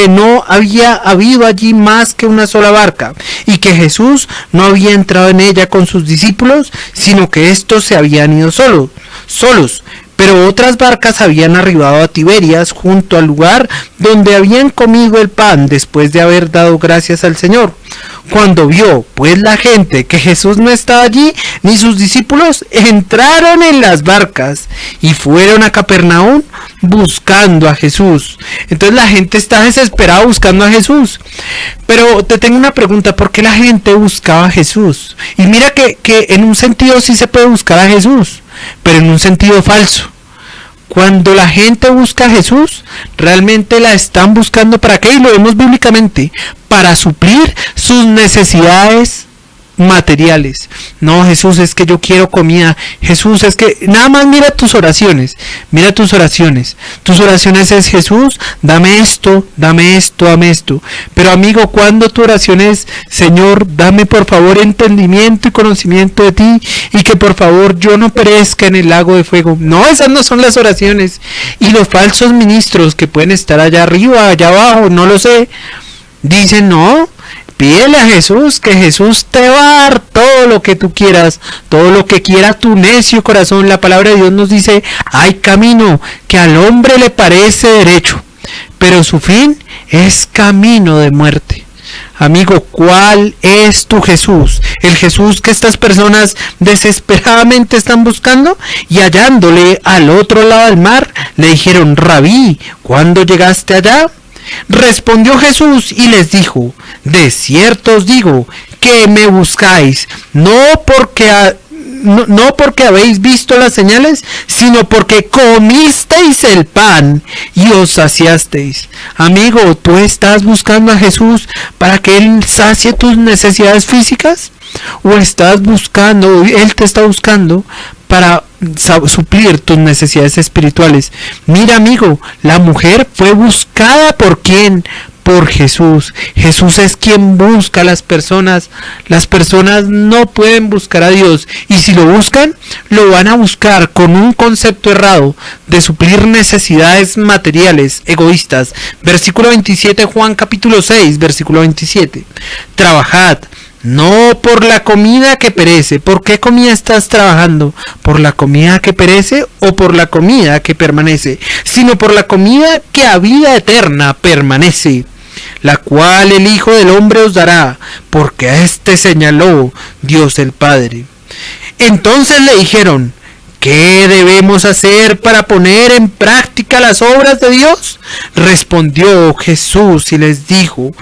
no había habido allí más que una sola barca, y que Jesús no había entrado en ella con sus discípulos, sino que estos se habían ido solos. Pero otras barcas habían arribado a Tiberias, junto al lugar donde habían comido el pan después de haber dado gracias al Señor. Cuando vio pues la gente que Jesús no estaba allí, ni sus discípulos, entraron en las barcas y fueron a Capernaum buscando a Jesús. Entonces la gente está desesperada buscando a Jesús. Pero te tengo una pregunta, ¿por qué la gente buscaba a Jesús? Y mira que en un sentido sí se puede buscar a Jesús, pero en un sentido falso. Cuando la gente busca a Jesús, realmente la están buscando ¿para qué? Y lo vemos bíblicamente, para suplir sus necesidades materiales. No, Jesús, es que yo quiero comida. Jesús, es que nada más mira tus oraciones. Mira tus oraciones. Tus oraciones es: Jesús, dame esto, dame esto, dame esto. Pero amigo, cuando tu oración es: Señor, dame por favor entendimiento y conocimiento de ti, y que por favor yo no perezca en el lago de fuego. No, esas no son las oraciones. Y los falsos ministros que pueden estar allá arriba, allá abajo, no lo sé, dicen: no, pídele a Jesús, que Jesús te va a dar todo lo que tú quieras, todo lo que quiera tu necio corazón. La palabra de Dios nos dice: hay camino que al hombre le parece derecho, pero su fin es camino de muerte. Amigo, ¿cuál es tu Jesús? El Jesús que estas personas desesperadamente están buscando, y hallándole al otro lado del mar, le dijeron: Rabí, ¿cuándo llegaste allá? Respondió Jesús y les dijo: de cierto os digo que me buscáis, no porque habéis visto las señales, sino porque comisteis el pan y os saciasteis. Amigo, ¿tú estás buscando a Jesús para que Él sacie tus necesidades físicas? ¿O estás buscando, Él te está buscando para suplir tus necesidades espirituales? Mira, amigo, la mujer fue buscada ¿por quién? Por Jesús. Jesús es quien busca a las personas. Las personas no pueden buscar a Dios, y si lo buscan, lo van a buscar con un concepto errado de suplir necesidades materiales, egoístas. Versículo 27, Juan capítulo 6, versículo 27. Trabajad no por la comida que perece. ¿Por qué comida estás trabajando? ¿Por la comida que perece o por la comida que permanece? Sino por la comida que a vida eterna permanece, la cual el Hijo del Hombre os dará, porque a éste señaló Dios el Padre. Entonces le dijeron: ¿qué debemos hacer para poner en práctica las obras de Dios? Respondió Jesús y les dijo: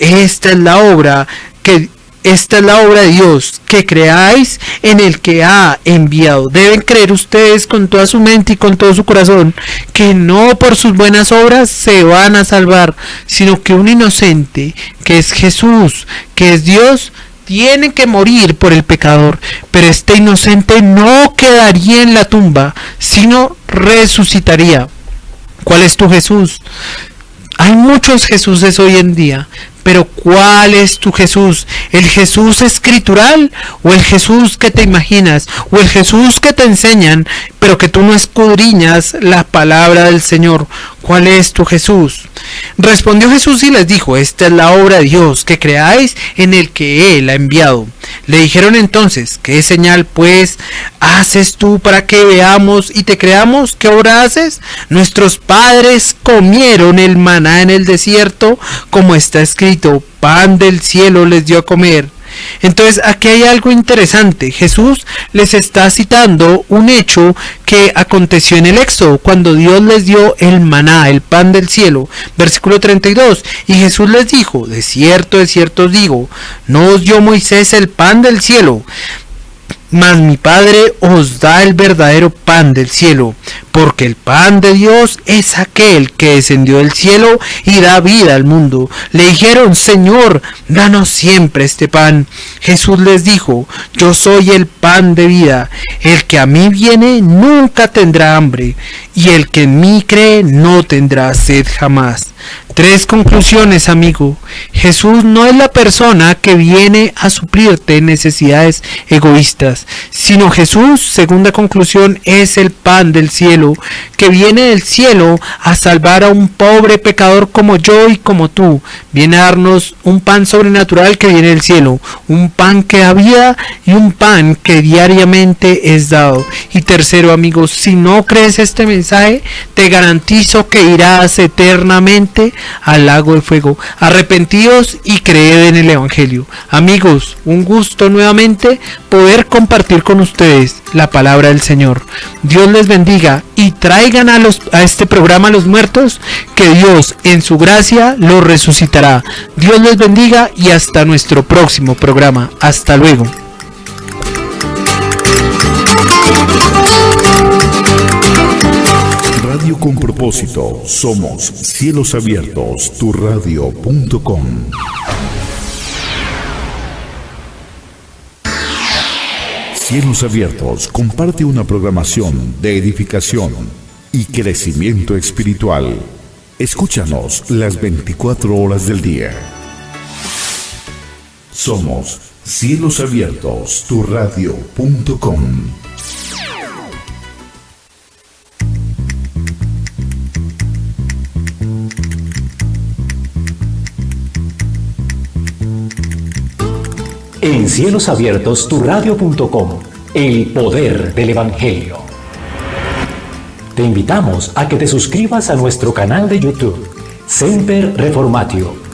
esta es la obra de Dios, que creáis en el que ha enviado. Deben creer ustedes con toda su mente y con todo su corazón que no por sus buenas obras se van a salvar, sino que un inocente, que es Jesús, que es Dios, tiene que morir por el pecador. Pero este inocente no quedaría en la tumba, sino resucitaría. ¿Cuál es tu Jesús? Hay muchos Jesuses hoy en día, pero ¿cuál es tu Jesús? ¿El Jesús escritural o el Jesús que te imaginas? ¿O el Jesús que te enseñan, pero que tú no escudriñas la palabra del Señor? ¿Cuál es tu Jesús? Respondió Jesús y les dijo: esta es la obra de Dios, que creáis en el que Él ha enviado. Le dijeron entonces: ¿qué señal pues haces tú para que veamos y te creamos? ¿Qué obra haces? Nuestros padres comieron el maná en el desierto, como está escrito: pan del cielo les dio a comer. Entonces aquí hay algo interesante. Jesús les está citando un hecho que aconteció en el Éxodo, cuando Dios les dio el maná, el pan del cielo. Versículo 32. Y Jesús les dijo: de cierto os digo, no os dio Moisés el pan del cielo, mas mi Padre os da el verdadero pan del cielo, porque el pan de Dios es aquel que descendió del cielo y da vida al mundo. Le dijeron: Señor, danos siempre este pan. Jesús les dijo: yo soy el pan de vida. El que a mí viene nunca tendrá hambre, y el que en mí cree no tendrá sed jamás. 3 conclusiones, amigo. Jesús no es la persona que viene a suplirte necesidades egoístas, sino Jesús, segunda conclusión, es el pan del cielo, que viene del cielo a salvar a un pobre pecador como yo y como tú. Viene a darnos un pan sobrenatural que viene del cielo, un pan que da vida y un pan que diariamente es dado. Y tercero, amigos, si no crees este mensaje, te garantizo que irás eternamente al lago de fuego. Arrepentíos y creed en el Evangelio. Amigos, un gusto nuevamente poder compartir con ustedes la palabra del Señor. Dios les bendiga y traigan a este programa a los muertos, que Dios en su gracia los resucitará. Dios les bendiga y hasta nuestro próximo programa. Hasta luego. Radio con propósito. Somos Cielos Abiertos, turradio.com. Cielos Abiertos comparte una programación de edificación y crecimiento espiritual. Escúchanos las 24 horas del día. Somos Cielos Abiertos, turradio.com. En Cielos Abiertos, turradio.com, el poder del Evangelio. Te invitamos a que te suscribas a nuestro canal de YouTube, Semper Reformatio.